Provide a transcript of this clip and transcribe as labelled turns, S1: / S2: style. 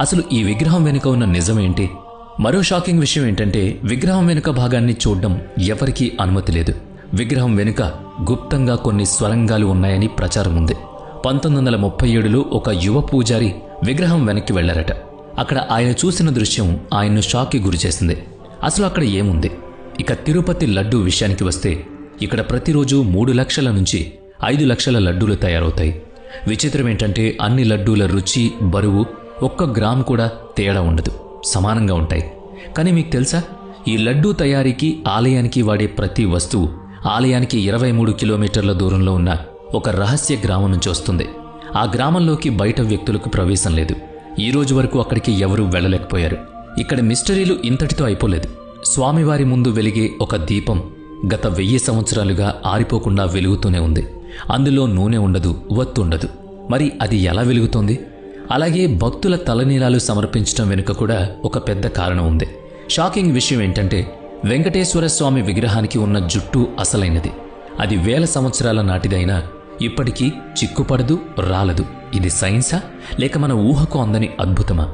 S1: అసలు ఈ విగ్రహం వెనుక ఉన్న నిజమేంటి? మరో షాకింగ్ విషయం ఏంటంటే విగ్రహం వెనుక భాగాన్ని చూడడం ఎవరికీ అనుమతి లేదు. విగ్రహం వెనుక గుప్తంగా కొన్ని స్వరంగాలు ఉన్నాయని ప్రచారం ఉంది. 1937లో ఒక యువ పూజారి విగ్రహం వెనక్కి వెళ్లారట. అక్కడ ఆయన చూసిన దృశ్యం ఆయన్ను షాక్కి గురిచేసింది. అసలు అక్కడ ఏముంది? ఇక తిరుపతి లడ్డూ విషయానికి వస్తే ఇక్కడ ప్రతిరోజు 3 లక్షల నుంచి 5 లక్షల లడ్డూలు తయారవుతాయి. విచిత్రం ఏంటంటే అన్ని లడ్డూల రుచి, బరువు 1 గ్రామ్ కూడా తేడా ఉండదు, సమానంగా ఉంటాయి. కానీ మీకు తెలుసా, ఈ లడ్డూ తయారీకి ఆలయానికి వాడే ప్రతి వస్తువు ఆలయానికి 23 కిలోమీటర్ల దూరంలో ఉన్న ఒక రహస్య గ్రామం నుంచి వస్తుంది. ఆ గ్రామంలోకి బయట వ్యక్తులకు ప్రవేశం లేదు. ఈ రోజు వరకు అక్కడికి ఎవరూ వెళ్ళలేకపోయారు. ఇక్కడ మిస్టరీలు ఇంతటితో అయిపోలేదు. స్వామివారి ముందు వెలిగే ఒక దీపం గత 1000 సంవత్సరాలుగా ఆరిపోకుండా వెలుగుతూనే ఉంది. అందులో నూనె ఉండదు, వత్తు ఉండదు. మరి అది ఎలా వెలుగుతోంది? అలాగే భక్తుల తలనీలాలు సమర్పించడం వెనుక కూడా ఒక పెద్ద కారణం ఉంది. షాకింగ్ విషయం ఏంటంటే వెంకటేశ్వర స్వామి విగ్రహానికి ఉన్న జుట్టు అసలైనది. అది 1000 సంవత్సరాల నాటిదైనా ఇప్పటికీ చిక్కుపడదు, రాలదు. ఇది సైన్సా లేక మన ఊహకు అందని అద్భుతమా?